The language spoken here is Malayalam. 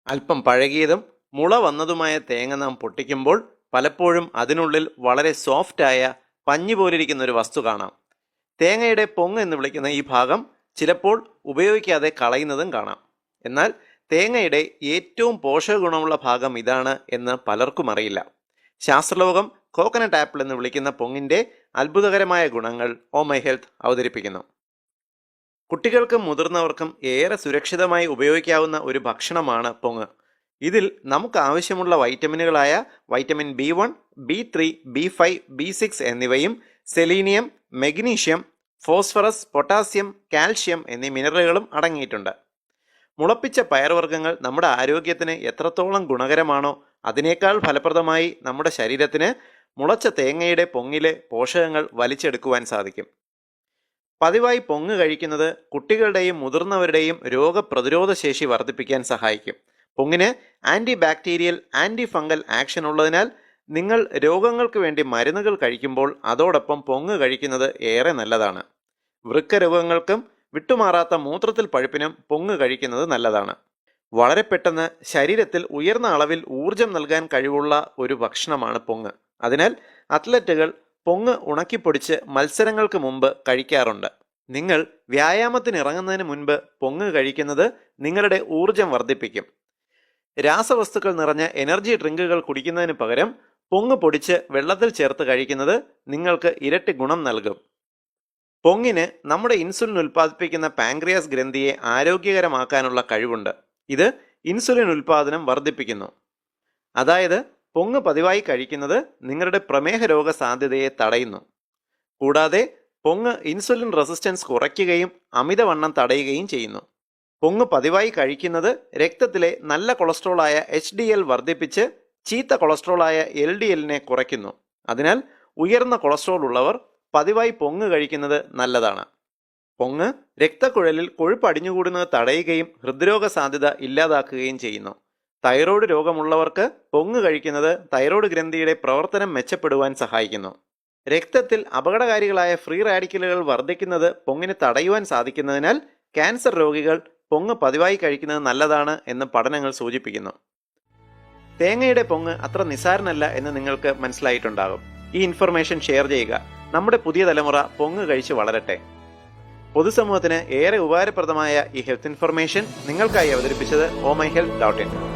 അല്പം പഴകിയതും മുള വന്നതുമായ തേങ്ങ നാം പൊട്ടിക്കുമ്പോൾ പലപ്പോഴും അതിനുള്ളിൽ വളരെ സോഫ്റ്റായ പഞ്ഞി പോലിരിക്കുന്ന ഒരു വസ്തു കാണാം. തേങ്ങയുടെ പൊങ്ങ് എന്ന് വിളിക്കുന്ന ഈ ഭാഗം ചിലപ്പോൾ ഉപയോഗിക്കാതെ കളയുന്നതും കാണാം. എന്നാൽ തേങ്ങയുടെ ഏറ്റവും പോഷക ഗുണമുള്ള ഭാഗം ഇതാണ് എന്ന് പലർക്കും അറിയില്ല. ശാസ്ത്രലോകം കോക്കനട്ട് ആപ്പിൾ എന്ന് വിളിക്കുന്ന പൊങ്ങിന്റെ അത്ഭുതകരമായ ഗുണങ്ങൾ ഓ മൈ ഹെൽത്ത് അവതരിപ്പിക്കുന്നു. കുട്ടികൾക്കും മുതിർന്നവർക്കും ഏറെ സുരക്ഷിതമായി ഉപയോഗിക്കാവുന്ന ഒരു ഭക്ഷണമാണ് പൊങ്ങ്. ഇതിൽ നമുക്ക് ആവശ്യമുള്ള വൈറ്റമിനുകളായ vitamin B1, B3, B5, B6 എന്നിവയും selenium, magnesium, phosphorus, potassium, calcium എന്നീ മിനറലുകളും അടങ്ങിയിട്ടുണ്ട്. മുളപ്പിച്ച പയർവർഗ്ഗങ്ങൾ നമ്മുടെ ആരോഗ്യത്തിന് എത്രത്തോളം ഗുണകരമാണോ അതിനേക്കാൾ ഫലപ്രദമായി നമ്മുടെ ശരീരത്തിന് മുളച്ച തേങ്ങയുടെ പൊങ്ങിലെ പോഷകങ്ങൾ വലിച്ചെടുക്കുവാൻ സാധിക്കും. പതിവായി പൊങ്ങ് കഴിക്കുന്നത് കുട്ടികളുടെയും മുതിർന്നവരുടെയും രോഗപ്രതിരോധ ശേഷി വർദ്ധിപ്പിക്കാൻ സഹായിക്കും. പൊങ്ങിന് anti bacterial, anti fungal action ഉള്ളതിനാൽ നിങ്ങൾ രോഗങ്ങൾക്ക് വേണ്ടി മരുന്നുകൾ കഴിക്കുമ്പോൾ അതോടൊപ്പം പൊങ്ങ് കഴിക്കുന്നത് ഏറെ നല്ലതാണ്. വൃക്ക രോഗങ്ങൾക്കും വിട്ടുമാറാത്ത മൂത്രത്തിൽ പഴുപ്പിനും പൊങ്ങ് കഴിക്കുന്നത് നല്ലതാണ്. വളരെ പെട്ടെന്ന് ശരീരത്തിൽ ഉയർന്ന അളവിൽ ഊർജം നൽകാൻ കഴിവുള്ള ഒരു ഭക്ഷണമാണ് പൊങ്ങ്. അതിനാൽ അത്ലറ്റുകൾ പൊങ്ങ് ഉണക്കിപ്പൊടിച്ച് മത്സരങ്ങൾക്ക് മുമ്പ് കഴിക്കാറുണ്ട്. നിങ്ങൾ വ്യായാമത്തിന് ഇറങ്ങുന്നതിന് മുൻപ് പൊങ്ങ് കഴിക്കുന്നത് നിങ്ങളുടെ ഊർജം വർദ്ധിപ്പിക്കും. രാസവസ്തുക്കൾ നിറഞ്ഞ എനർജി ഡ്രിങ്കുകൾ കുടിക്കുന്നതിന് പകരം പൊങ്ങ് പൊടിച്ച് വെള്ളത്തിൽ ചേർത്ത് കഴിക്കുന്നത് നിങ്ങൾക്ക് ഇരട്ടി ഗുണം നൽകും. പൊങ്ങിന് നമ്മുടെ ഇൻസുലിൻ ഉൽപ്പാദിപ്പിക്കുന്ന പാൻക്രിയാസ് ഗ്രന്ഥിയെ ആരോഗ്യകരമാക്കാനുള്ള കഴിവുണ്ട്. ഇത് ഇൻസുലിൻ ഉൽപ്പാദനം വർദ്ധിപ്പിക്കുന്നു. അതായത് പൊങ്ങ് പതിവായി കഴിക്കുന്നത് നിങ്ങളുടെ പ്രമേഹ രോഗ സാധ്യതയെ തടയുന്നു. കൂടാതെ പൊങ്ങ് ഇൻസുലിൻ റെസിസ്റ്റൻസ് കുറയ്ക്കുകയും അമിതവണ്ണം തടയുകയും ചെയ്യുന്നു. പൊങ്ങ് പതിവായി കഴിക്കുന്നത് രക്തത്തിലെ നല്ല കൊളസ്ട്രോളായ HDL വർദ്ധിപ്പിച്ച് ചീത്ത കൊളസ്ട്രോളായ LDLനെ കുറയ്ക്കുന്നു. അതിനാൽ ഉയർന്ന കൊളസ്ട്രോൾ ഉള്ളവർ പതിവായി പൊങ്ങ് കഴിക്കുന്നത് നല്ലതാണ്. പൊങ്ങ് രക്തക്കുഴലിൽ കൊഴുപ്പ് അടിഞ്ഞുകൂടുന്നത് തടയുകയും ഹൃദ്രോഗ സാധ്യത ഇല്ലാതാക്കുകയും ചെയ്യുന്നു. തൈറോയ്ഡ് രോഗമുള്ളവർക്ക് പൊങ്ങ് കഴിക്കുന്നത് തൈറോയ്ഡ് ഗ്രന്ഥിയുടെ പ്രവർത്തനം മെച്ചപ്പെടുവാൻ സഹായിക്കുന്നു. രക്തത്തിൽ അപകടകാരികളായ ഫ്രീ റാഡിക്കലുകൾ വർദ്ധിക്കുന്നത് പൊങ്ങിന് തടയുവാൻ സാധിക്കുന്നതിനാൽ ക്യാൻസർ രോഗികൾ പൊങ്ങ് പതിവായി കഴിക്കുന്നത് നല്ലതാണ് എന്ന് പഠനങ്ങൾ സൂചിപ്പിക്കുന്നു. തേങ്ങയുടെ പൊങ്ങ് അത്ര നിസ്സാരനല്ല എന്ന് നിങ്ങൾക്ക് മനസ്സിലായിട്ടുണ്ടാകും. ഈ ഇൻഫർമേഷൻ ഷെയർ ചെയ്യുക. നമ്മുടെ പുതിയ തലമുറ പൊങ്ങ് കഴിച്ച് വളരട്ടെ. പൊതുസമൂഹത്തിന് ഏറെ ഉപകാരപ്രദമായ ഈ ഹെൽത്ത് ഇൻഫർമേഷൻ നിങ്ങൾക്കായി അവതരിപ്പിച്ചത് omyhealth.in.